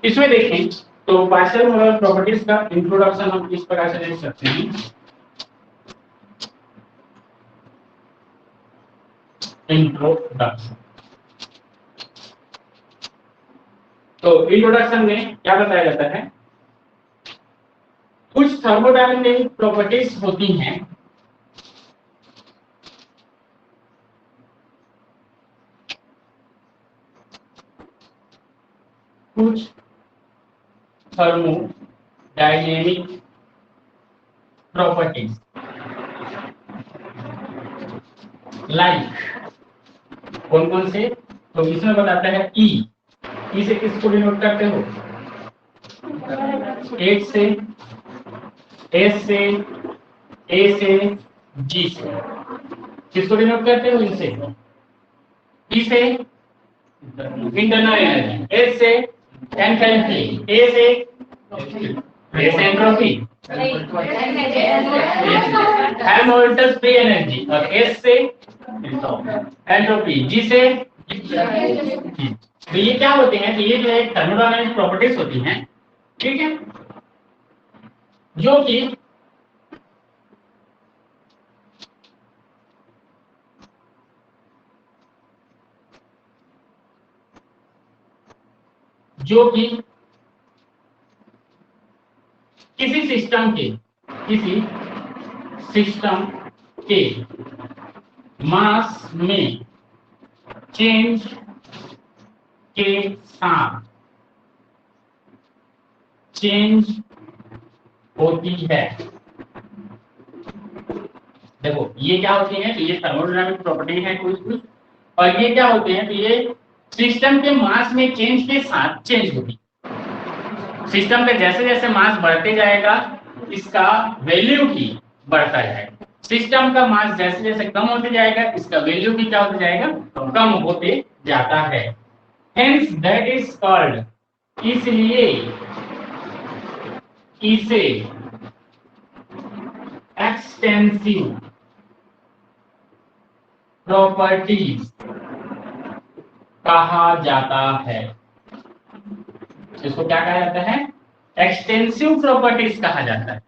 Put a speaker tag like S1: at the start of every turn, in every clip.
S1: इसमें देखें तो पार्शियल मोलर प्रॉपर्टीज का इंट्रोडक्शन हम इस प्रकार से देख सकते हैं। इंट्रोडक्शन, तो इंट्रोडक्शन में क्या बताया जाता है, कुछ थर्मोडायनामिक प्रॉपर्टीज होती हैं कुछ थर्मोडायनेमिक प्रॉपर्टीज लाइक, कौन कौन से, तो इसमें बताता है ई से किसको डिनोट करते हो, एच से, एस से, ए से, जी से, किसको डिनोट करते हो इनसे, ई से इंटरनल एनर्जी, एस से एंथैल्पी, ए से एंट्रोपी, हेल्महोल्ट्ज़ फ्री एनर्जी, और एस से एंट्रोपी, जी से, तो ये क्या होते हैं, तो ये जो है थर्मोडायनामिक प्रॉपर्टीज होती हैं, ठीक है, जो कि किसी सिस्टम के मास में चेंज के साथ चेंज होती है। देखो ये क्या होती है, तो ये थर्मोडायनामिक प्रॉपर्टी है कुछ, और ये क्या होते हैं, तो ये सिस्टम के मास में चेंज के साथ चेंज होगी। सिस्टम का जैसे जैसे मास बढ़ते जाएगा इसका वैल्यू भी बढ़ता जाएगा, सिस्टम का मास जैसे जैसे कम होते जाएगा इसका वैल्यू भी क्या होता जाएगा, कम होते जाता है। हेंस दैट इज कॉल्ड, इसलिए इसे एक्सटेंसिव प्रॉपर्टीज कहा जाता है। इसको क्या कहा जाता है, एक्सटेंसिव प्रॉपर्टीज कहा जाता है।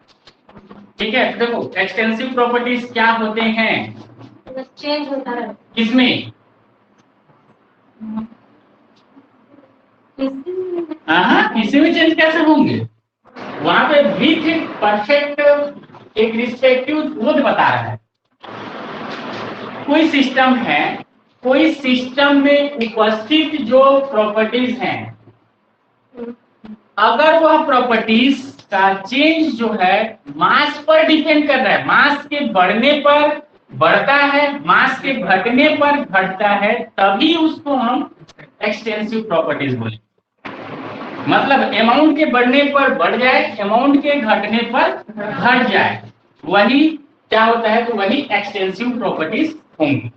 S1: ठीक है, देखो एक्सटेंसिव प्रॉपर्टीज क्या होते हैं,
S2: चेंज होता है
S1: किसमें, किसी में चेंज कैसे होंगे, वहां पे विथ परफेक्ट एक रिस्पेक्टिव बोध बता रहा है। कोई सिस्टम है, कोई सिस्टम में उपस्थित जो प्रॉपर्टीज हैं, अगर वह प्रॉपर्टीज का चेंज जो है मास पर डिपेंड कर रहा है, मास के बढ़ने पर बढ़ता है, मास के घटने पर घटता है, तभी उसको हम एक्सटेंसिव प्रॉपर्टीज बोलेंगे। मतलब अमाउंट के बढ़ने पर बढ़ जाए, अमाउंट के घटने पर घट जाए, वही क्या होता है, तो वही एक्सटेंसिव प्रॉपर्टीज होंगी।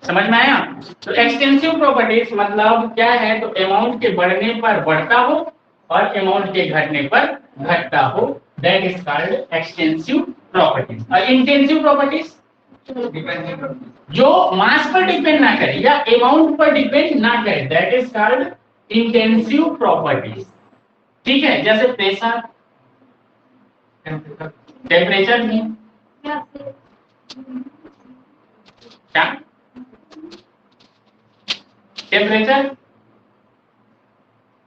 S1: समझ में आया? तो एक्सटेंसिव प्रॉपर्टीज मतलब क्या है, तो अमाउंट के बढ़ने पर बढ़ता हो और अमाउंट के घटने पर घटता हो, that is called extensive properties. और इंटेंसिव प्रॉपर्टीज जो मास पर डिपेंड ना करे या अमाउंट पर डिपेंड ना करे, that is called intensive properties. ठीक है, जैसे प्रेशर, टेम्परेचर भी क्या,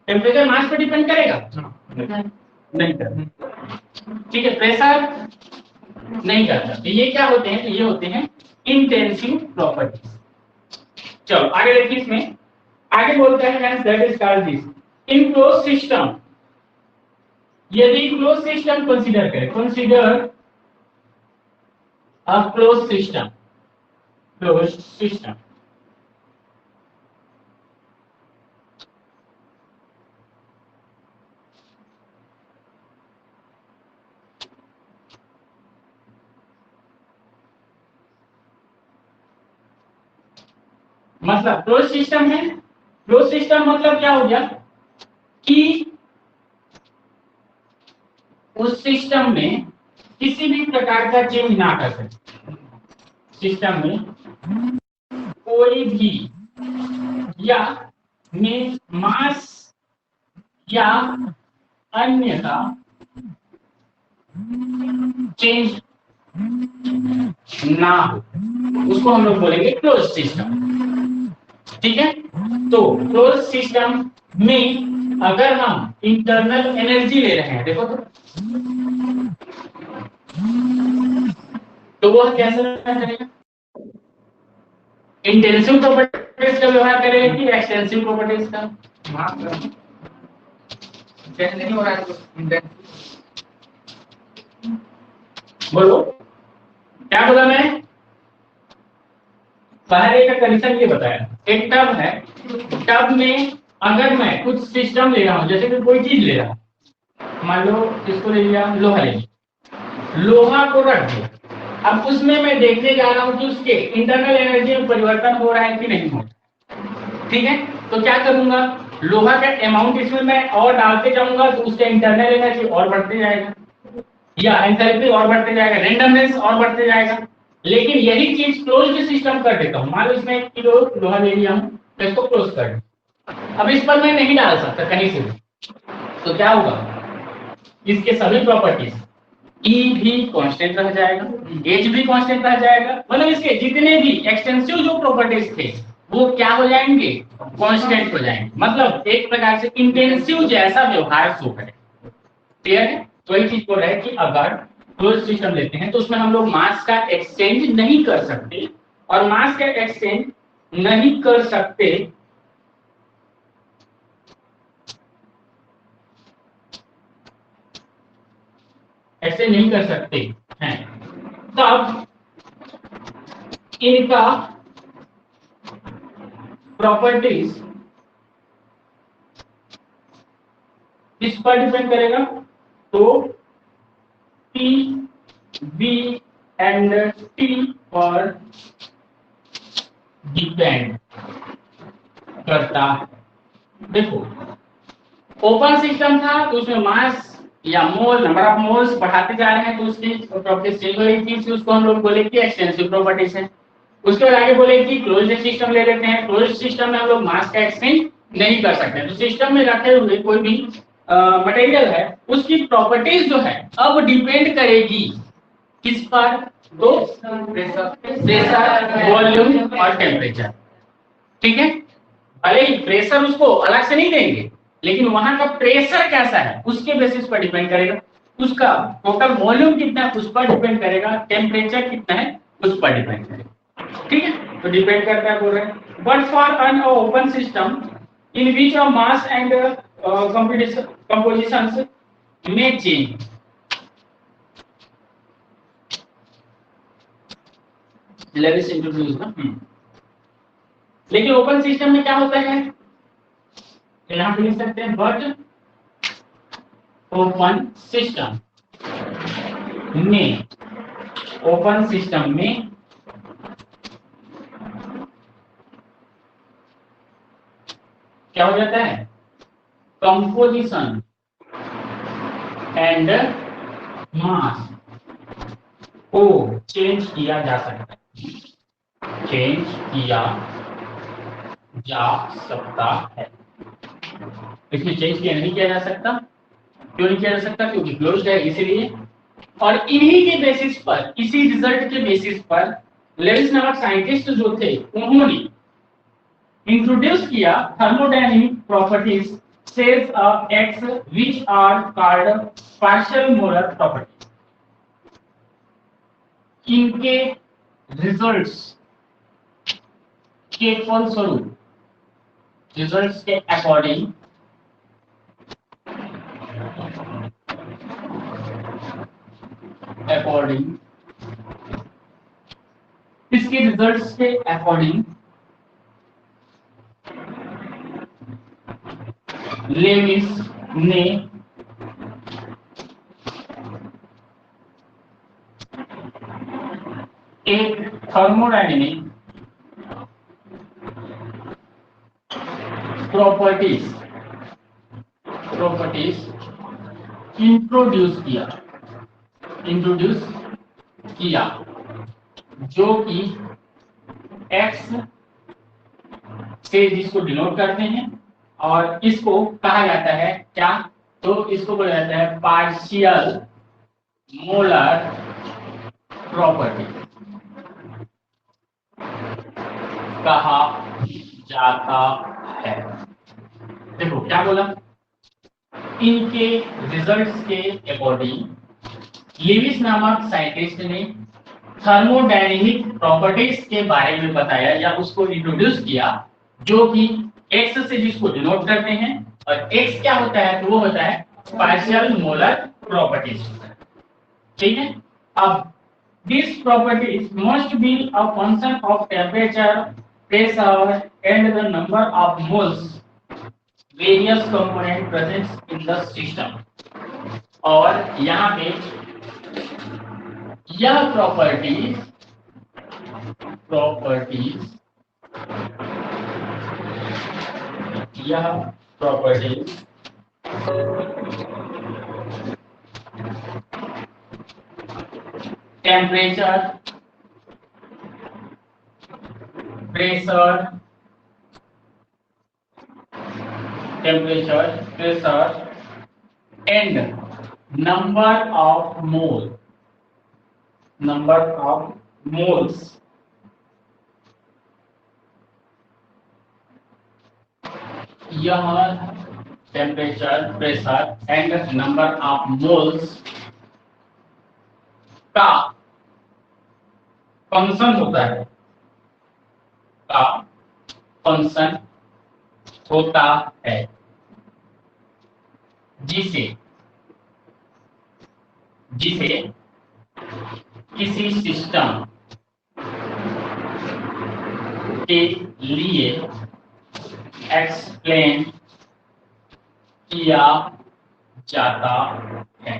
S1: टेम्परेचर मास पर डिपेंड करेगा, नहीं करता। ठीक है, प्रेशर नहीं करता। तो ये क्या होते हैं, तो ये होते हैं इंटेंसिव प्रॉपर्टीज। चलो आगे देखिए, इसमें आगे बोलता है hence that is called this in closed system। यदि क्लोज सिस्टम कंसीडर करें, consider a close system, close system, मतलब क्लोज सिस्टम है, क्लोज सिस्टम मतलब क्या हो गया कि उस सिस्टम में किसी भी प्रकार का चेंज ना कर सके, सिस्टम में कोई भी या में मास या अन्य का चेंज ना हो, उसको हम लोग बोलेंगे क्लोज सिस्टम। ठीक है, तो क्लोज सिस्टम में अगर हम इंटरनल एनर्जी ले रहे हैं, देखो तो वो कैसे करेगा, इंटेंसिव प्रॉपर्टीज का व्यवहार करेगा कि एक्सटेंसिव प्रॉपर्टीज का? नहीं हो रहा है, बोलो क्या बोला मैं? पहले का कंडीशन ये बताया, एक टब है, टब में अगर मैं कुछ सिस्टम ले रहा हूं, जैसे कि कोई चीज ले रहा हूं, मान लो किसको ले लिया, लोहा ले लिया, लोहा को रख दिया, अब उसमें मैं देखने जा रहा हूं कि उसके इंटरनल एनर्जी में परिवर्तन हो रहा है कि नहीं हो रहा। ठीक है, तो क्या करूंगा, लोहा का अमाउंट इसमें मैं और डालते जाऊंगा तो उसका इंटरनल एनर्जी और बढ़ते जाएगा, या एंथैल्पी और बढ़ते जाएगा, रेंडमनेस और बढ़ते जाएगा। लेकिन यही चीज क्लोज्ड सिस्टम कर देता हूं, मान लो इसमें 1 किलो लोहा ले लिया हूं, तो इसको क्लोज कर दूं, अब इस पर मैं नहीं डाल सकता कहीं से भी, तो क्या होगा, इसके सभी प्रॉपर्टीज E भी कांस्टेंट रह जाएगा, H भी कांस्टेंट रह जाएगा, मतलब इसके जितने भी एक्सटेंसिव जो प्रॉपर्टीज थे वो क्या हो जाएंगे, कांस्टेंट हो जाएंगे, मतलब एक प्रकार से इंटेंसिव जैसा व्यवहार शो करेगा। क्लियर है? तो एक चीज बोल रहा है कि अगर क्लोज सिस्टम लेते हैं तो उसमें हम लोग मास का एक्सचेंज नहीं कर सकते, और मास का एक्सचेंज नहीं कर सकते ऐसे नहीं कर सकते हैं, तब इनका प्रॉपर्टीज किस पर डिपेंड करेगा, तो P, B एंड T पर डिपेंड करता है। देखो ओपन सिस्टम था तो उसमें मास या मोल, नंबर ऑफ मोल्स बढ़ाते जा रहे हैं तो उसकी प्रॉपर्टीज चेंज हो रही थी, उसको हम लोग बोले कि एक्सटेंसिव प्रॉपर्टीज है। उसके बाद आगे बोले कि क्लोज्ड सिस्टम ले लेते हैं, क्लोज्ड सिस्टम में हम लोग मास का एक्सचेंज नहीं कर सकते, तो सिस्टम में रखे हुए कोई भी मटेरियल है उसकी प्रॉपर्टीज जो है अब डिपेंड करेगी किस पर, तो प्रेशर, वॉल्यूम और टेम्परेचर। ठीक है, भले ही प्रेशर उसको अलग से नहीं देंगे, लेकिन वहां का प्रेशर कैसा है उसके बेसिस पर डिपेंड करेगा, उसका टोटल वॉल्यूम कितना है उस पर डिपेंड करेगा, टेम्परेचर कितना है उस पर डिपेंड करेगा। ठीक है, तो डिपेंड करता है बोल रहे हैं, but for an open system in which of mass and compositions में चेंज। लेविस इंट्रोड्यूस ना, लेकिन ओपन सिस्टम में क्या होता है, यहां पे लिख सकते हैं, बट ओपन सिस्टम में, ओपन सिस्टम में क्या हो जाता है, कंपोजिशन एंड मास को चेंज किया जा सकता है, चेंज किया जा सकता है। इसमें चेंज किया नहीं किया जा सकता, क्यों नहीं किया जा सकता, क्योंकि क्लोज्ड है इसीलिए। और इन्हीं के बेसिस पर, इसी रिजल्ट के बेसिस पर लेविस नामक साइंटिस्ट जो थे उन्होंने इंट्रोड्यूस किया thermodynamic properties cells of X which are called partial molar properties. इनके रिजल्ट्स के फलस्वरूप, रिजल्ट्स के अकॉर्डिंग इसके रिजल्ट्स के अकॉर्डिंग लेविस ने एक थर्मोडायनेमिक प्रॉपर्टीज इंट्रोड्यूस किया जो कि एक्स से जिसको डिनोट करते हैं और इसको कहा जाता है क्या? तो इसको बोला जाता है पार्शियल मोलर प्रॉपर्टी कहा जाता है। देखो क्या बोला, इनके रिजल्ट्स के अकॉर्डिंग लिविस नामक साइंटिस्ट ने थर्मोडायनेमिक प्रॉपर्टीज के बारे में बताया या उसको इंट्रोड्यूस किया, जो कि एक्स से जिसको डिनोट करते हैं, और एक्स क्या होता है? तो वो होता है पार्शियल मोलर प्रॉपर्टीज। ठीक है, अब these properties must be a function of temperature, pressure and the number of moles various component present in the system। और यहाँ पे यह properties temperature, pressure and number of moles यह temperature, pressure and number of moles का function होता है, जिसे किसी सिस्टम के लिए एक्सप्लेन किया जाता है,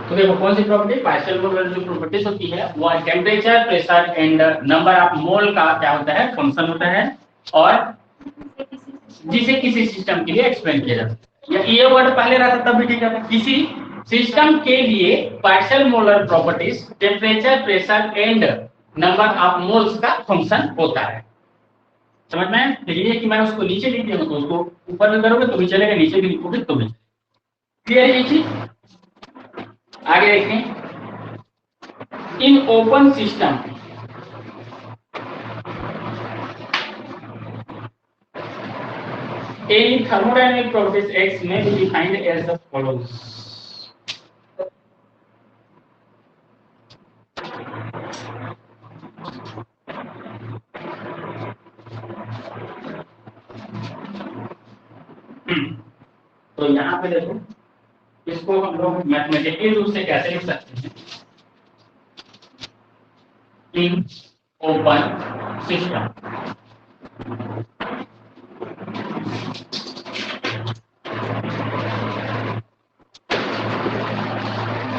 S1: तो देखो कौन सी प्रॉपर्टी? पार्शियल मोलर जो प्रॉपर्टीज होती है वह temperature, pressure and number of mole का क्या होता है? फंक्शन होता है, और जिसे किसी सिस्टम के लिए एक्सप्लेन किया जाता है। या ये वर्ड पहले रहता तब भी ठीक है, किसी सिस्टम के लिए partial molar properties temperature, pressure and number of moles का फंक्शन होता है। समझ में? देखिए कि मैं उसको नीचे लिख दिया, तो उसको ऊपर में करोगे तो भी चलेगा, नीचे भी लिखोगे तो भी। क्लियर है ये चीज? आगे देखें, in open system any thermodynamic properties X may be defined as the follows। तो यहाँ पे देखो, इसको हम लोग मैथमेटिकल रूप से कैसे लिख सकते हैं? In open system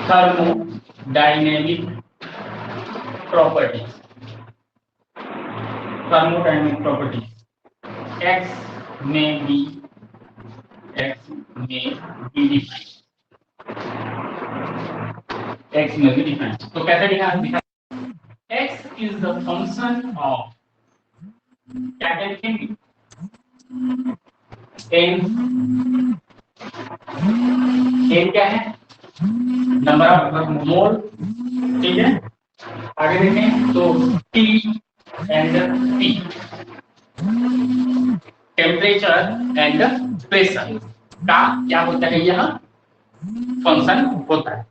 S1: thermodynamic properties X may be defined। तो कैसे दिखा? X is the function of क्या कहते हैं? n क्या है? Number of mole. ठीक है, आगे देखें तो T and P temperature and pressure का क्या होता है? यह फंक्शन होता है।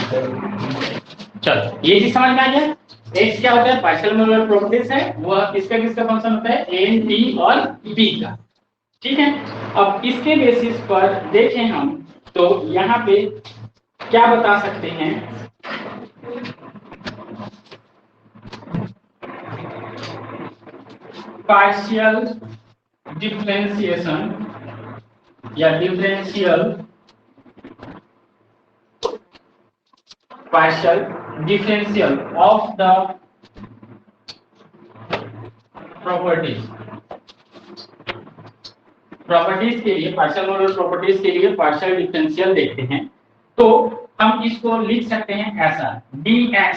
S1: चलो ये चीज समझ में आ गया। एक्स क्या होता है, पार्शियल मोलर प्रॉपर्टीज है, वो किसका किसका फंक्शन होता है, ए टी और बी का। ठीक है, अब इसके बेसिस पर देखें हम तो यहाँ पे क्या बता सकते हैं, पार्शियल डिफरेंशिएशन या differential partial differential of the properties के लिए, पार्शियल मोलर प्रॉपर्टीज के लिए पार्शियल डिफरेंशियल देखते हैं तो हम इसको लिख सकते हैं ऐसा, dx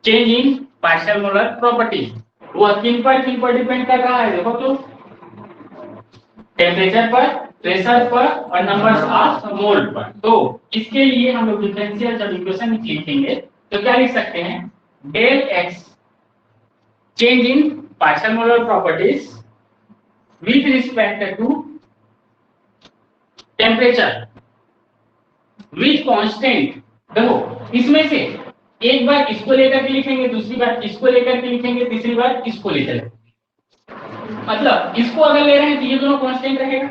S1: change in partial molar properties. वो किन पर डिपेंड कर रहा है, देखो तो टेम्परेचर पर, प्रेशर पर और नंबर्स ऑफ मोल पर। तो इसके लिए हम लोग डिफरेंशियल जब इक्वेशन लिखेंगे तो क्या लिख सकते हैं, del X change in partial molar properties with respect to temperature with constant. देखो इसमें से एक बार इसको लेकर के लिखेंगे, दूसरी बार इसको लेकर के लिखेंगे, तीसरी बार इसको लेकर, मतलब इसको अगर ले रहे हैं तो ये दोनों कांस्टेंट रहेगा,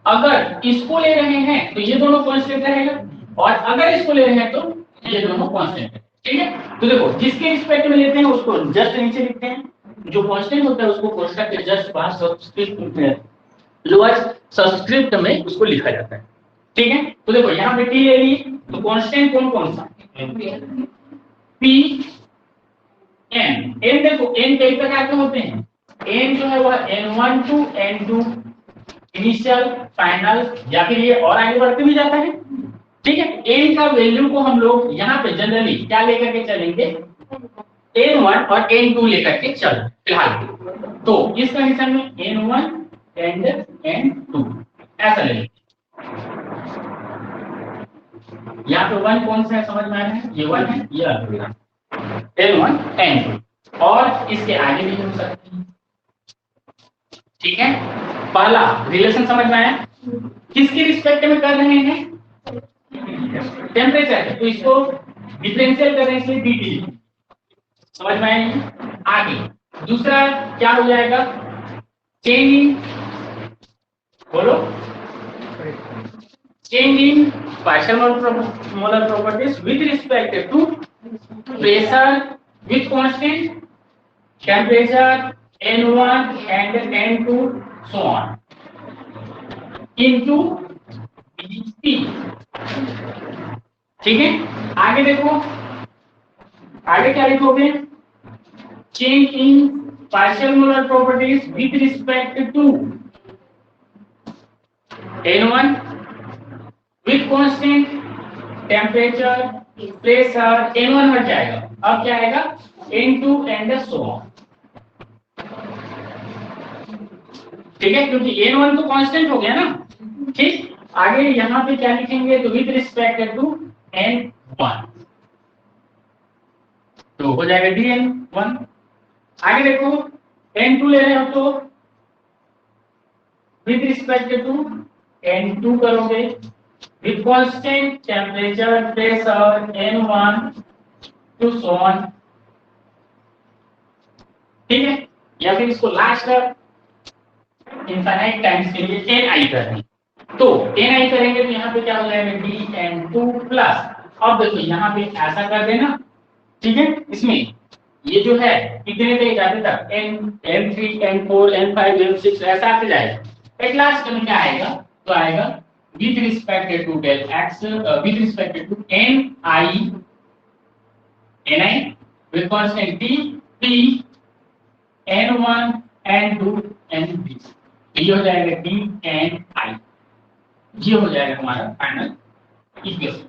S1: अगर इसको ले रहे हैं तो ये दोनों कांस्टेंट रहेगा, और अगर इसको ले रहे हैं तो ये दोनों कांस्टेंट है। ठीक है, तो देखो जिसके रिस्पेक्ट में लेते हैं उसको जस्ट नीचे लिखते हैं, जो कांस्टेंट होता है उसको कोष्ठक के जस्ट बाहर सबस्क्रिप्ट में, लोअर सबस्क्रिप्ट में उसको लिखा जाता है। ठीक है, तो देखो यहाँ पे टी ले लिए तो कांस्टेंट कौन कौन सा, पी एन। एन देखो एन कई प्रकार के होते हैं, एन जो है वह n1 to n2 initial, final, या फिर ये और आगे बढ़ते भी जाता है। ठीक है, एन का वैल्यू को हम लोग यहाँ पे जनरली क्या लेकर के चलेंगे, n1 और n2 लेकर के चल फिलहाल। तो इस कंडीशन में n1 एंड n2 ऐसा लेंगे। यहाँ पे 1 कौन सा है समझ में आ रहा है, ये 1 है, ये n1 n2, और इसके आगे भी हो सकते हैं। ठीक है, पहला रिलेशन समझ में आया, किसके रिस्पेक्ट में कर रहे हैं, टेम्परेचर है, तो इसको डिफरेंशियल करने से dt समझ में आएगी। आगे दूसरा क्या हो जाएगा, चेंज इन, बोलो, change in partial molar properties with respect to pressure with constant, temperature n1 and n2 so on into P। ठीक है, आगे देखो, आगे क्या लिखोगे, change in partial molar properties with respect to n1 with constant, temperature, pressure, n1 हट जाएगा, अब क्या आएगा n2 and so on। ठीक है, क्योंकि n1 तो कांस्टेंट हो गया ना। ठीक, आगे यहाँ पे क्या लिखेंगे, तो विद रिस्पेक्ट टू n1 तो हो जाएगा dn1। आगे देखो n2 ले रहे हो तो विद रिस्पेक्ट टू n2 करोगे, with constant, temperature, pressure, n1 to so on. ठीक है, या फिर इसको लास्ट इनफाइनाइट टाइम्स के लिए ni कर दें, तो ni करेंगे तो यहाँ पे क्या हो जाएगा, dn2 प्लस, अब देखो यहाँ पे ऐसा कर देना। ठीक है, इसमें ये जो है कितने तक जाते तक n3 n4 n5 n6 ऐसा आते जाएगा, एट लास्ट में क्या आएगा, तो आएगा with respect to del x with respect to ni with constant t p n1 n2 n3, ये हो जाएगा d n i, ये हो जाएगा हमारा फाइनल इक्वेशन।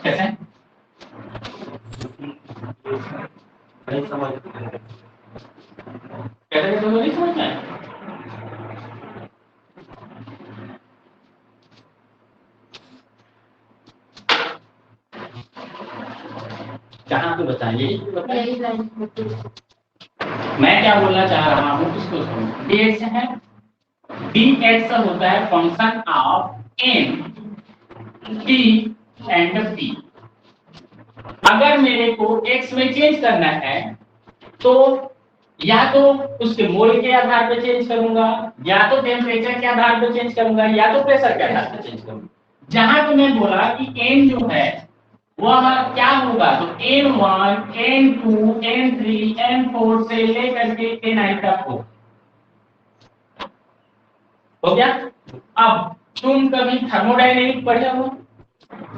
S1: कैसे
S3: नहीं समझ
S1: कैसे तो नहीं समझ में आया? कहाँ तो बताइए।
S2: यही लाइन।
S1: मैं क्या बोलना चाह रहा हूँ इसको सुनो। dx है, dx होता है function of n t and p। अगर मेरे को x में चेंज करना है तो या तो उसके मोल के आधार पर चेंज करूंगा, या तो टेम्परेचर के आधार पर चेंज करूंगा, या तो प्रेशर के आधार पर चेंज करूंगा। जहां तुमने बोला कि n जो है वह क्या होगा, तो n1 n2 n3 n4 से लेकर के n तक हो गया। अब तुम कभी थर्मोडायनेमिक पढ़े हो,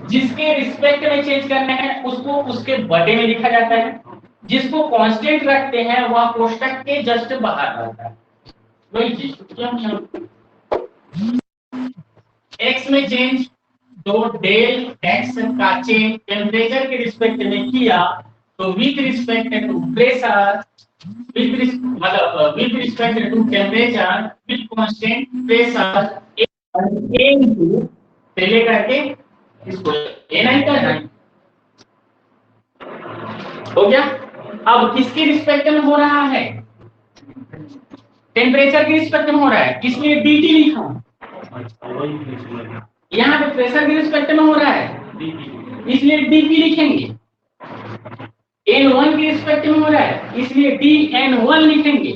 S1: जिसके रिस्पेक्ट में चेंज करना है उसको उसके बड़े में लिखा जाता है, जिसको कांस्टेंट रखते हैं वह कोष्टक के जस्ट बाहर रहता है। वही चीज एक्स में चेंज, तो डेल एक्स का चेंज टेम्परेचर के रिस्पेक्ट में किया तो with respect to pressure, with respect to temperature with constant pressure into से लेकर के इसको एन करना है। हो गया। अब किसके रिस्पेक्ट में हो रहा है, टेम्परेचर के रिस्पेक्ट में हो रहा है, इसलिए dt लिखा हूं। यहाँ पे प्रेशर के रिस्पेक्ट में हो रहा है इसलिए dp लिखेंगे। n1 के रिस्पेक्ट में हो रहा है इसलिए dn1 लिखेंगे।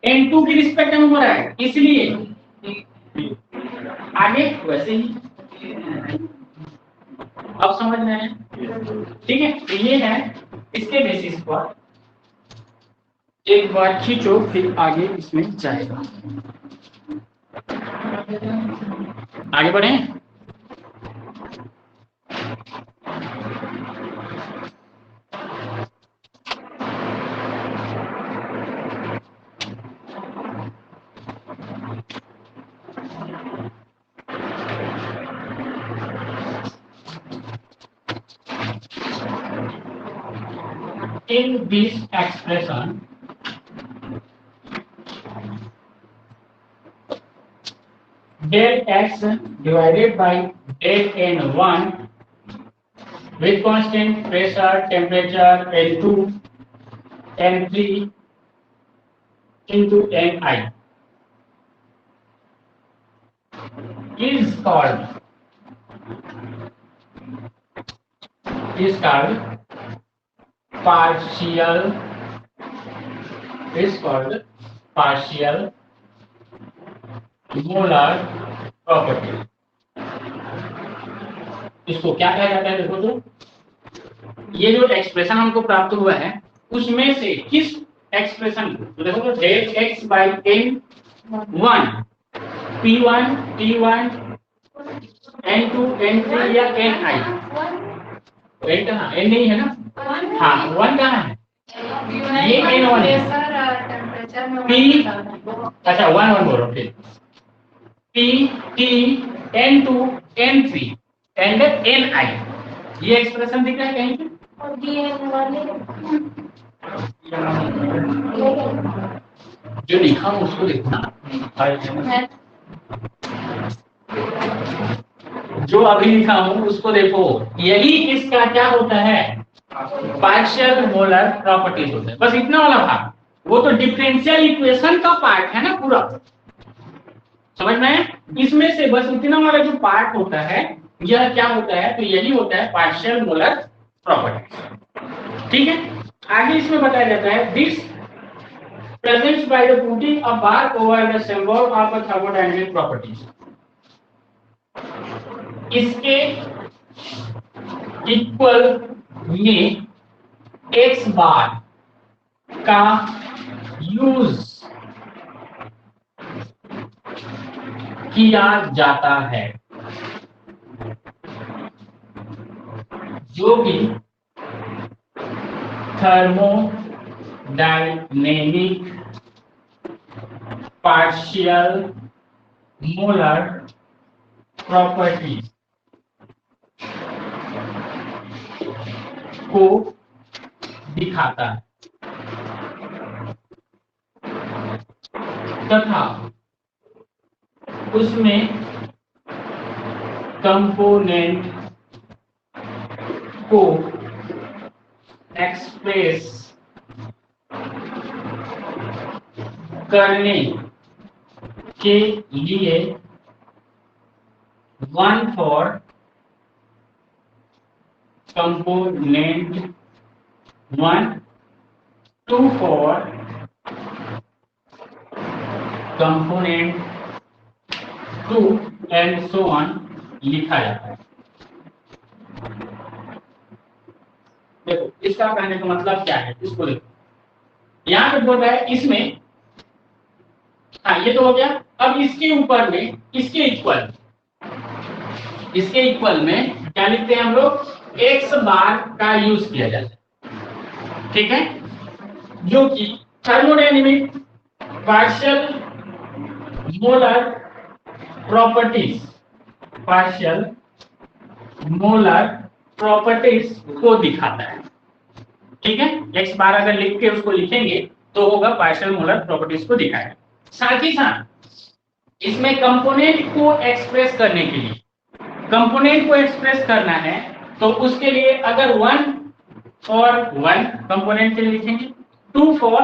S1: n2 के रिस्पेक्ट में हो रहा है इसलिए आगे वैसे ही। अब समझ में आया? ठीक है, तो ये है इसके बेसिस पर एक बार खींचो फिर आगे इसमें जाएगा। आगे बढ़े। In this expression, del x divided by del n1 with constant pressure, temperature N2, N3 into Ni is called partial molar property. इसको क्या कहा जाता है, देखो तो ये जो एक्सप्रेशन हमको प्राप्त हुआ है उसमें से किस एक्सप्रेशन को, तो देखो तो del x by n1 p1 t1 n2 n3 या ni, n कहाँ, n नहीं है ना, हाँ 1 कहाँ है, ये n1 है, p अच्छा 1 1 बोलो फिर p t n2 n3 and ni, ये एक्सप्रेशन दिख रहा है कहीं पे, जो लिखा हूं उसको लिखना, जो अभी लिखा हूं उसको देखो। यही इसका क्या होता है, पार्शियल मोलर प्रॉपर्टीज होता है। बस इतना वाला भाग, वो तो डिफरेंशियल इक्वेशन का पार्ट है ना पूरा, समझ में है? इसमें से बस इतना वाला जो पार्ट होता है यह क्या होता है, तो यही होता है पार्शियल मोलर प्रॉपर्टी। ठीक है, आगे इसमें बताया जाता है this presents by the putting a bar over the symbol of a thermodynamic properties. इसके इक्वल में x बार का यूज किया जाता है। जो भी थर्मोडायनेमिक पार्शियल मोलर प्रॉपर्टी को दिखाता है तथा उसमें कंपोनेंट को एक्सप्रेस करने के लिए 1 for component 1, 2 for component 2 and so on लिखा जाता है। देखो इसका कहने का मतलब क्या है, इसको देखो यहां पे बोल रहा है इसमें, हाँ ये तो हो गया। अब इसके ऊपर में इसके इक्वल में क्या लिखते हैं हम लोग, x बार का यूज किया जाता है, ठीक है, जो कि थर्मोडायनेमिक पार्शियल मोलर प्रॉपर्टीज को दिखाता है, ठीक है। x बार अगर लिख के उसको लिखेंगे तो होगा पार्शियल मोलर प्रॉपर्टीज को दिखाएगा। साथ ही साथ इसमें कंपोनेंट को एक्सप्रेस करने के लिए, कंपोनेंट को एक्सप्रेस करना है तो उसके लिए अगर 1 फॉर 1 कंपोनेंट के लिए लिखेंगे, 2 फॉर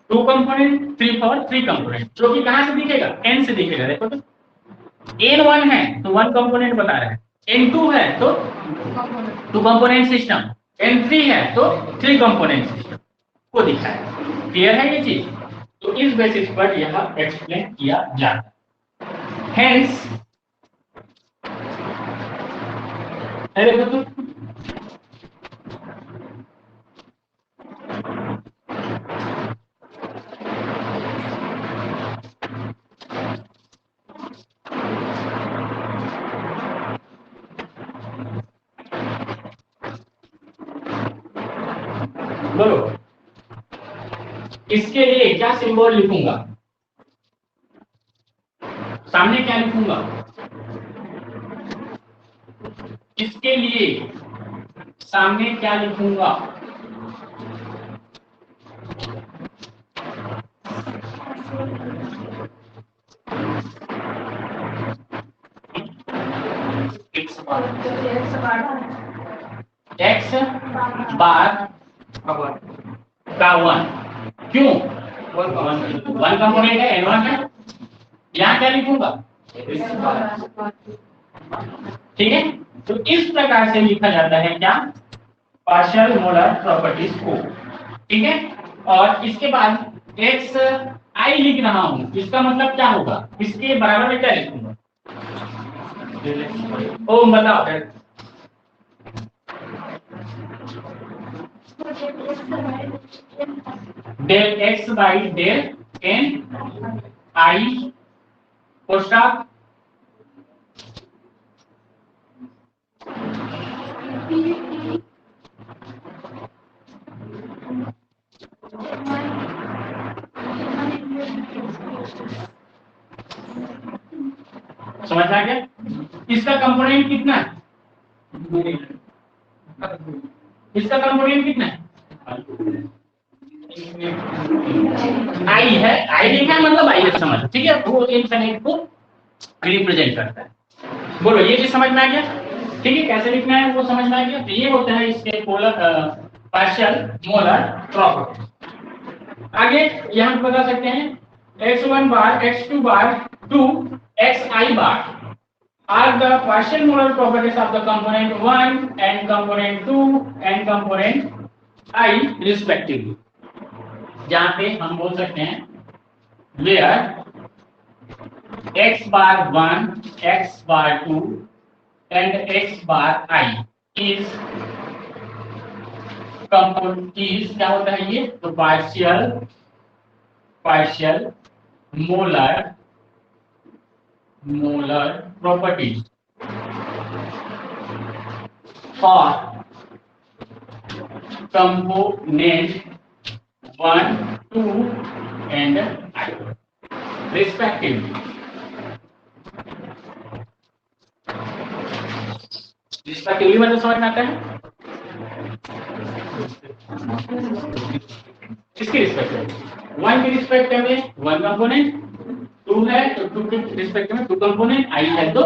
S1: 2 कंपोनेंट, 3 फॉर 3 कंपोनेंट, जो कि कहां से दिखेगा, n से दिखेगा। देखो तो n1 है तो 1 कंपोनेंट बता रहा है, n2 है तो 2 कंपोनेंट सिस्टम, n3 है तो 3 कंपोनेंट सिस्टम को दिखाएगा। क्लियर है ये चीज? तो इस बेसिस पर यह एक्सप्लेन किया जाता है। हेंस देखो तो बोलो इसके लिए क्या सिंबल लिखूंगा, सामने क्या लिखूंगा, इसके लिए सामने क्या लिखूंगा, x बार का 1, क्यों 1 कंपोनेंट है, n1 है, यहां क्या लिखूंगा, ठीक है। तो इस प्रकार से लिखा जाता है क्या, पार्शियल मोलर प्रॉपर्टीज को, ठीक है। और इसके बाद x i लिख रहा हूं, इसका मतलब क्या होगा, इसके बराबर में क्या लिखूंगा, ओ बताओ del x by del n i पोस्टा समझ में आ गया? इसका कंपोनेंट कितना है, इसका कंपोनेंट कितना है, आई है, आई लिखा है मतलब आई है, समझ, ठीक है। वो इनफिनिट को रिप्रेजेंट करता है। बोलो ये चीज समझ में आ गया, ठीक है, कैसे लिखना है वो समझ में आ गया। तो ये होता है इसके पोलर पार्शियल मोलर प्रॉपर्टी। आगे यहां पे बता सकते हैं x1 bar, x2 bar, 2 xi bar are the partial molar properties of the component 1 and component 2 and component I respectively। जहां पे हम बोल सकते हैं where x bar 1, x bar 2 and x bar I is component is क्या होता है ये, तो partial molar properties for component 1, 2 and I respectively। Respectively मतलब समझ में आता है, किसकी रिस्पेक्ट में, 1 की रिस्पेक्ट में 1 कंपोनेंट, 2 है तो 2 की रिस्पेक्ट में 2 कंपोनेंट, I है तो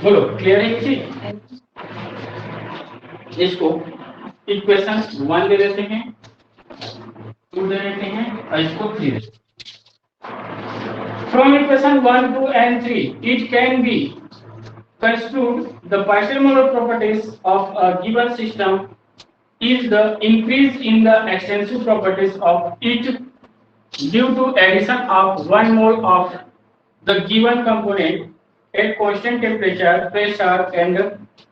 S1: बोलो क्लियर है किसी? इसको इक्वेशन 1 दे देते हैं, 2 दे देते हैं और इसको 3 देते हैं। From equation 1, 2 and 3, it can be construed the partial molar properties of a given system is the increase in the extensive properties of it due to addition of 1 mole of the given component at constant temperature, pressure and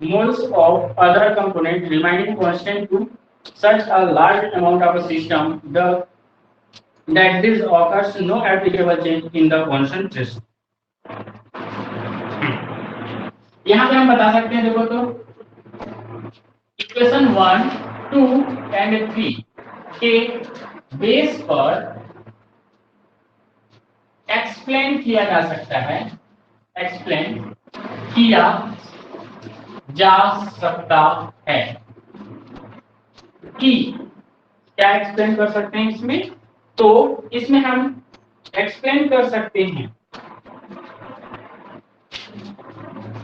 S1: moles of other component remaining constant to such a large amount of a system that this occurs no applicable change in the concentration. यहाँ पे हम बता सकते हैं, देखो तो equation 1, 2 and 3 के base पर एक्सप्लेन किया जा सकता है, एक्सप्लेन किया जा सकता है कि क्या एक्सप्लेन कर सकते हैं इसमें, तो इसमें हम एक्सप्लेन कर सकते हैं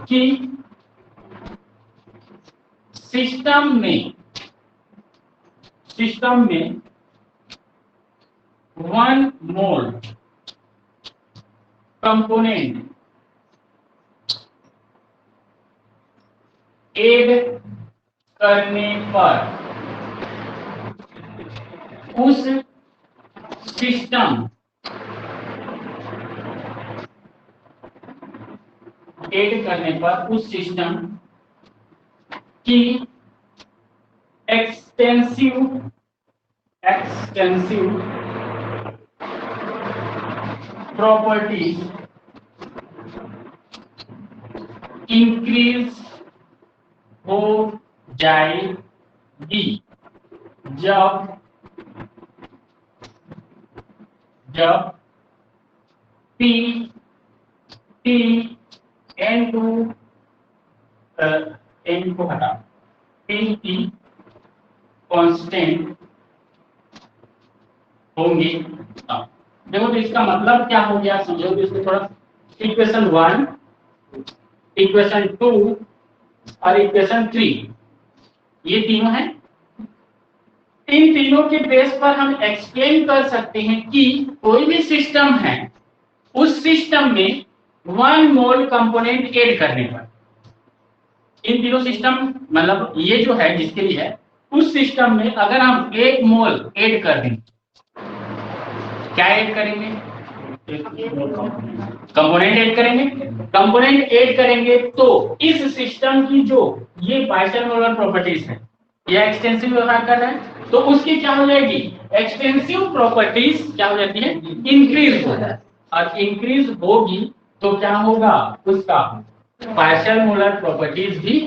S1: कि सिस्टम में 1 मोल कंपोनेंट ऐड करने पर उस सिस्टम ऐड करने पर उस सिस्टम की एक्सटेंसिव प्रॉपर्टीज इंक्रीज हो जाएगी जब P T N2 N को हटा P T कांस्टेंट होंगे। देखो तो इसका मतलब क्या हो गया, समझो तो इसको थोड़ा। इक्वेशन 1, इक्वेशन 2 और इक्वेशन 3 ये तीनों हैं। इन तीनों के बेस पर हम एक्सप्लेन कर सकते हैं कि कोई भी सिस्टम है, उस सिस्टम में 1 मोल कंपोनेंट ऐड करने पर, इन तीनों सिस्टम मतलब ये जो है जिसके लिए है, उस सिस्टम में अगर हम 1 मोल ऐड कर दें, क्या ऐड करेंगे, कंपोनेंट ऐड करेंगे। कंपोनेंट ऐड करेंगे तो इस सिस्टम की जो ये पार्शियल मोलर प्रॉपर्टीज है, ये एक्सटेंसिव व्यवहार कर रहा है, तो उसकी क्या हो जाएगी, एक्सटेंसिव प्रॉपर्टीज क्या हो जाती है, इंक्रीज हो जाए। और इंक्रीज होगी तो क्या होगा, उसका पार्शियल मोलर प्रॉपर्टीज भी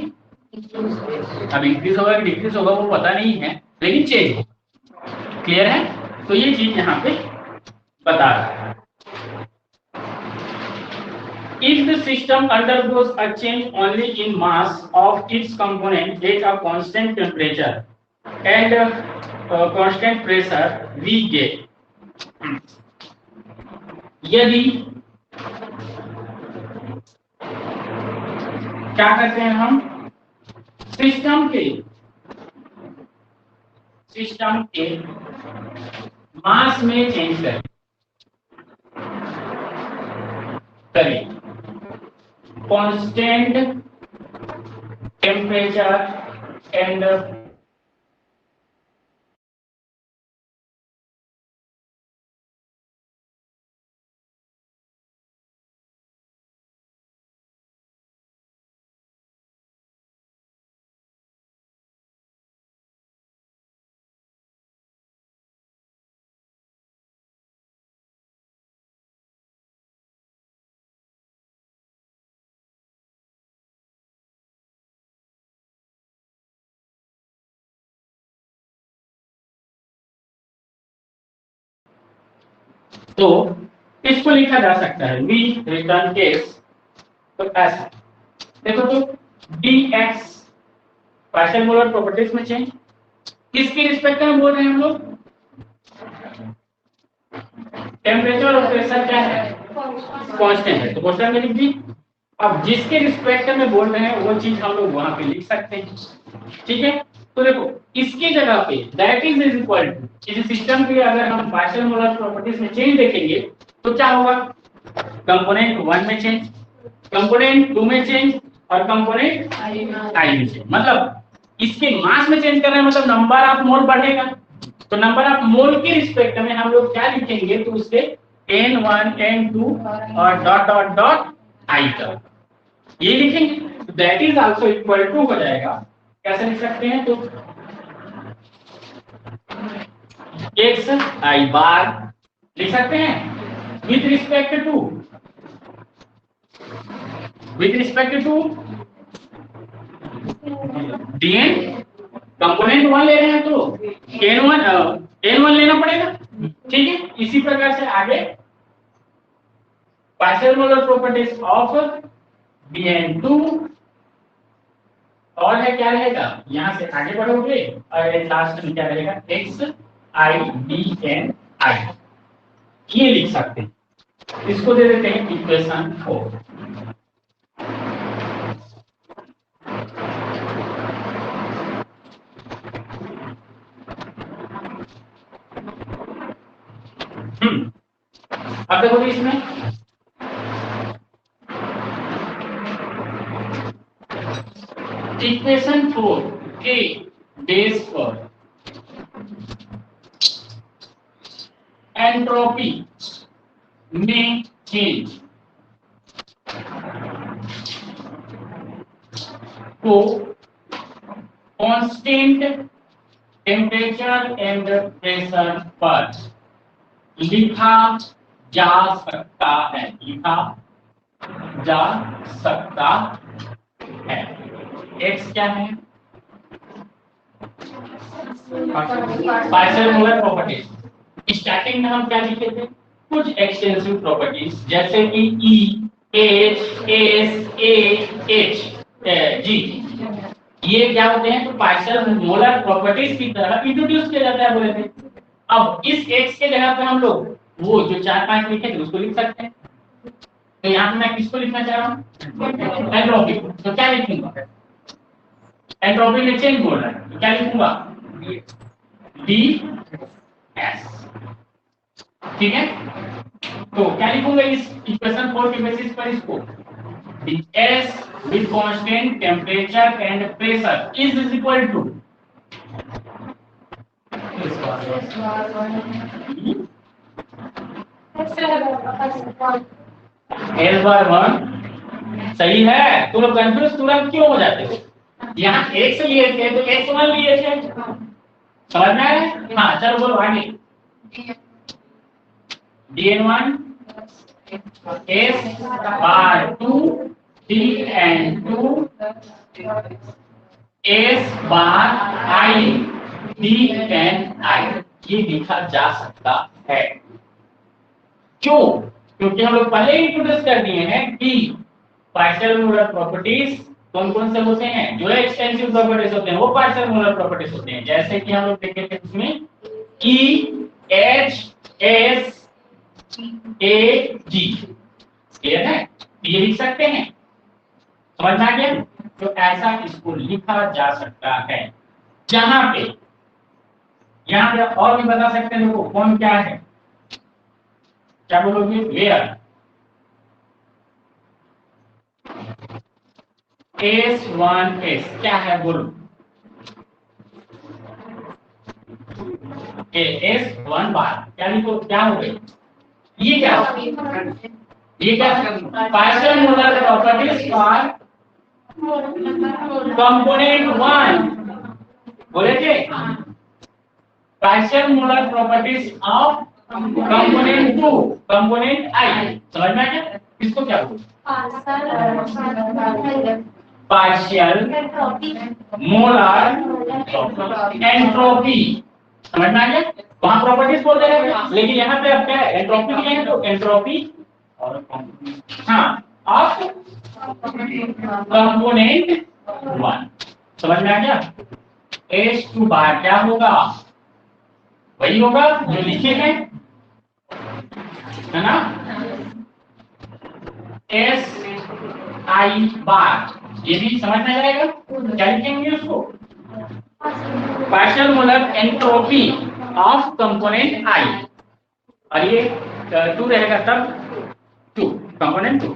S1: अब इंक्रीज होगा कि डिक्रीज होगा वो पता नहीं है, लेकिन चेंज होगा। क्लियर है? तो ये चीज यहाँ पे बता रहा है। If the system undergoes a change only in mass of its component at a constant temperature and constant pressure, we get यदि क्या करते हैं हम, सिस्टम के मास में चेंज करें constant temperature and तो इसको लिखा जा सकता है v रिटर्न केस। तो ऐसा देखो तो dx पार्शियल मोलर प्रॉपर्टीज में चेंज, किसके रिस्पेक्ट में बोल रहे हैं हम लोग, टेम्परेचर और प्रेशर क्या है, कांस्टेंट है, तो कांस्टेंट में लिख दी। अब जिसके रिस्पेक्ट में बोल रहे हैं वो चीज हम लोग वहां पे लिख सकते हैं, ठीक है। तो देखो इसकी जगह पे दैट इज इक्वल टू, इस सिस्टम के अगर हम पार्शियल मोलर प्रॉपर्टीज में चेंज देखेंगे तो क्या होगा, कंपोनेंट 1 में चेंज, कंपोनेंट 2 में चेंज और कंपोनेंट आई में चेंज। मतलब इसके मास में चेंज कर रहे हैं, मतलब नंबर ऑफ मोल बढ़ेगा। तो नंबर ऑफ मोल के रिस्पेक्ट में हम लोग क्या लिखेंगे, तो उससे n1 n2 और डॉट डॉट डॉट आई तक ये लिखेंगे। That is also equal to हो जाएगा, कैसे लिख सकते हैं, तो एक्स आई बार लिख सकते हैं with respect to dn, component 1 ले रहे हैं तो n1 लेना पड़ेगा, ठीक है। इसी प्रकार से आगे partial molar properties of dn2 और है क्या रहेगा, यहां से आगे बढ़ोगे और लास्ट में क्या रहेगा, x i dn i, ये लिख सकते हैं। इसको दे देते हैं इक्वेशन 4। अब देखो इसमें इक्वेशन 4 के बेस पर एंट्रोपी में चेंज को कांस्टेंट टेम्परेचर एंड प्रेशर पर लिखा जा सकता है, लिखा जा सकता है। एक्स क्या है, पार्शियल मोलर प्रॉपर्टीज। स्टार्टिंग में हम क्या लिखे थे, कुछ एक्सटेंसिव प्रॉपर्टीज जैसे कि ई H S A H G, ये क्या होते हैं, तो पार्शियल मोलर प्रॉपर्टीज की तरह इंट्रोड्यूस किया जाता है बोले थे। अब इस एक्स के जगह पे हम लोग वो जो 4-5 लिखे थे उसको लिख सकते हैं। तो यहाँ पे मैं किसको लिखना चाह रहा हूँ, एंट्रोपी। तो क्या लिखूंगा, एंट्रोपी में चेंज बोल रहा है तो क्या लिखूंगा, डी एस, ठीक है। तो क्या लिखूंगा इस इक्वेशन 4 के बेसिस पर, इसको as with constant temperature and pressure is equal to L bar 1। सही है, तुम लोग कंफ्यूज तुरंत क्यों हो जाते हो, यहाँ एक्स लिए थे तो x1 लिए थे, समझ में आया। हाँ चलो बोलो आगे, dn1 s bar 2 dn2 s bar i dni, ये लिखा जा सकता है। क्यों, क्योंकि हम लोग पहले ही इंट्रोड्यूस कर दिए हैं कि पार्शियल मोलर प्रॉपर्टीज कौन कौन से होते हैं, जो एक्सटेंसिव प्रॉपर्टीज होते हैं वो पार्शियल मोलर प्रॉपर्टीज होते हैं। जैसे कि हम लोग देखे थे उसमें E H S A G, clear है, ये लिख सकते हैं, समझ में आ गया। तो ऐसा इसको लिखा जा सकता है। जहां पे यहाँ पे और भी बता सकते हैं, देखो कौन क्या है, क्या बोलोगे, वेयर S1S क्या है बोलो, S1 बार क्या लिखो, क्या हो गई, ये क्या, ये क्या, partial molar properties for component 1 बोले थे, partial molar properties of component 2 component i, समझ में आ गया। इसको क्या बोलते, पार्शियल मोलर एंट्रोपी, समझ में आ गया। वहां प्रॉपर्टीज बोलते हैं, लेकिन यहाँ पे अब क्या है, एंट्रोपी लिखे हैं तो एंट्रोपी और हाँ ऑफ कंपोनेंट 1, समझ में आ गया। S2 बार क्या होगा, वही होगा जो लिखे हैं, है ना, एस आई बार, ये भी समझ में आ जाएगा। क्या लिखेंगे उसको, partial molar entropy of component i, और ये 2 रहेगा तब 2 कंपोनेंट 2।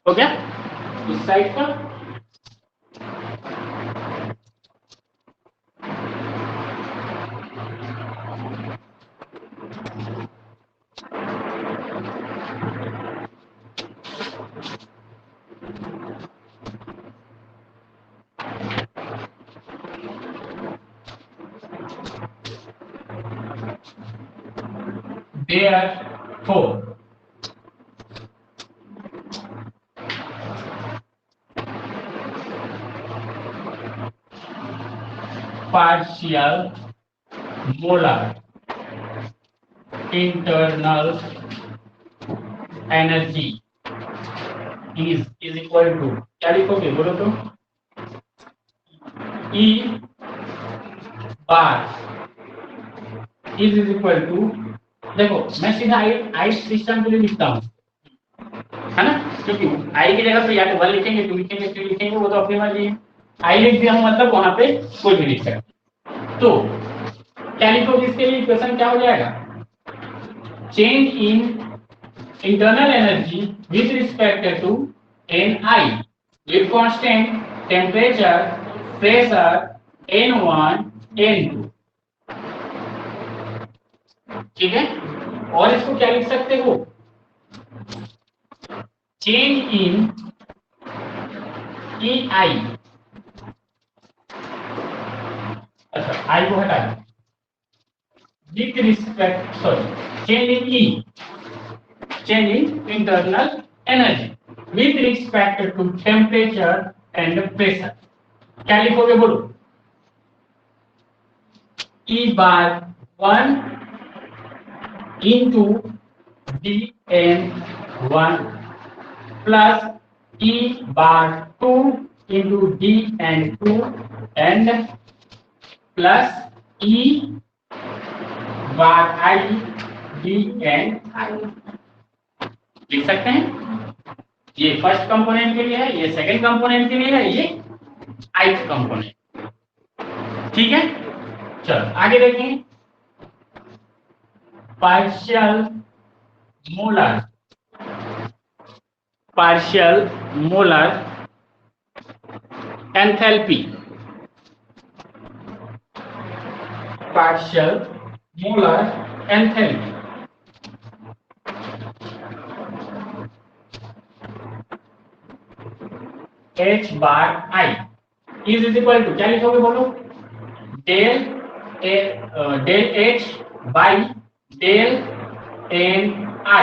S1: हो गया इस साइड का। Therefore, partial molar internal energy is equal to, क्या लिखोगे बोलो तो, E bar is equal to, देखो मैं सीधा आई सिस्टम के लिए लिखता हूँ, है ना, क्योंकि आई की जगह पे या तो 1 लिखेंगे 2 लिखेंगे 3 लिखेंगे, वो तो अपनी मर्जी है। आई लिख दिया हूँ मतलब वहां पे कोई भी लिख सकते। तो क्या लिखोगे इसके लिए, इक्वेशन क्या हो जाएगा, change in internal energy with respect to Ni with constant temperature, pressure N1 N2, ठीक है। और इसको क्या लिख सकते हो, चेंज इन EI, अच्छा आई को हटा दो, with respect, sorry change in E, change in internal energy with respect to temperature and pressure, क्या लिखोगे बोलो, E bar 1 into dN1 plus E bar 2 into dN2 and plus E bar I dNI, लिख सकते हैं। ये first component के लिए है, ये सेकंड कंपोनेंट के लिए है, ये ith कंपोनेंट, ठीक है। चलो आगे देखें, partial molar enthalpy, partial molar enthalpy, H bar I is equal to, क्या लिखोगे बोलो, del H by del Ni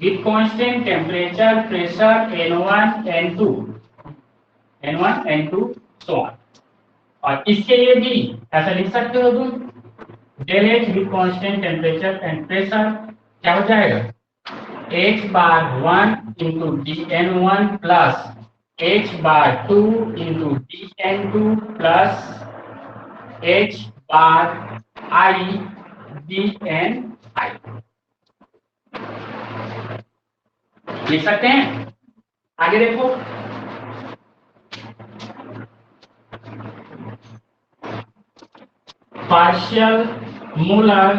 S1: with constant temperature pressure N1 N2 so on. और इसके लिए भी ऐसा लिख सकते हो तुम, del H with constant temperature and pressure क्या हो जाएगा, H bar 1 into dN1 plus H bar 2 into dN2 plus H bar I dNI, लिख सकते हैं। आगे देखो, पार्शियल मोलर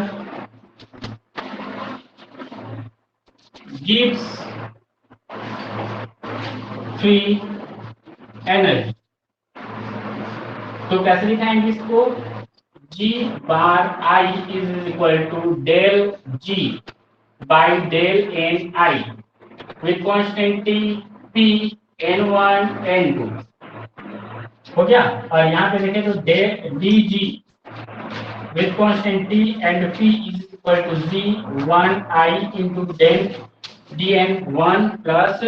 S1: गिव्स फ्री एनर्जी, तो कैसे लिखाएंगे इसको, G bar I is equal to del G by del Ni with constant T P N1 N2, हो गया। और यहाँ पे देखें तो DG with constant T and P is equal to G1I into del dN1 plus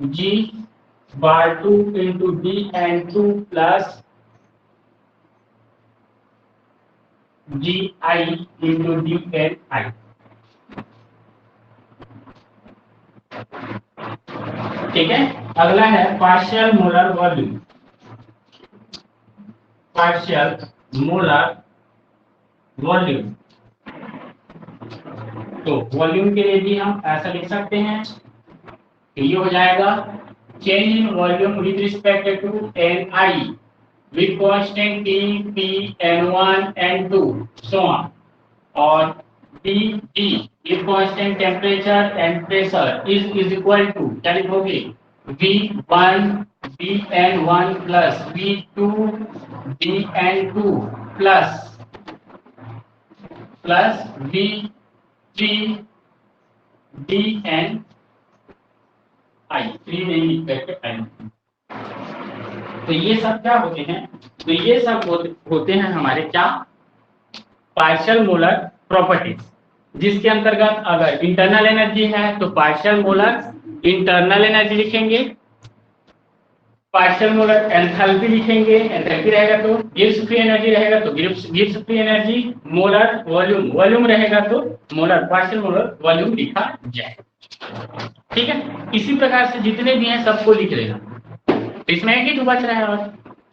S1: G bar 2 into dN2 plus GI into dNI, ठीक है। अगला है partial molar volume, partial molar volume. तो वॉल्यूम के लिए भी हम ऐसा लिख सकते हैं, तो ये हो जाएगा change in volume with respect to N I with constant T, P, N1, N2, so on. और T with constant temperature and pressure is equal to क्या लिखोगे V1 Dn1 plus V2 Dn2 plus V3 Dn I 3 नहीं लिख सकते N। तो ये सब क्या होते हैं, तो ये सब होते हैं हमारे क्या पार्शियल मोलर प्रॉपर्टीज, जिसके अंतर्गत अगर इंटरनल एनर्जी है तो पार्शियल मोलर इंटरनल एनर्जी लिखेंगे, पार्शियल मोलर एंथैल्पी लिखेंगे, एंथैल्पी रहेगा तो गिब्स फ्री एनर्जी रहेगा तो Gibbs free energy, molar volume रहेगा तो मोलर पार्शियल मोलर वॉल्यूम लिखा जाए। ठीक है, इसी प्रकार से जितने भी हैं सबको लिख लेना। इसमें एक ही जो बच रहा है, और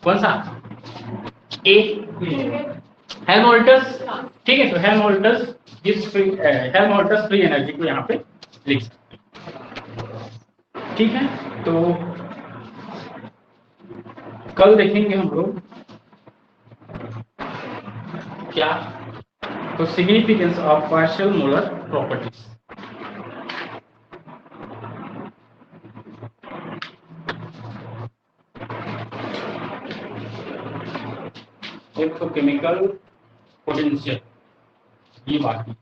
S1: कौन सा ए हेल्महोल्ट्ज। ठीक है, तो Helmholtz Gibbs free Helmholtz free energy को यहाँ पे लिख सकते हैं। ठीक है, तो कल देखेंगे हम लोग क्या, तो significance of partial molar properties. Electrochemical potential, ये बात है।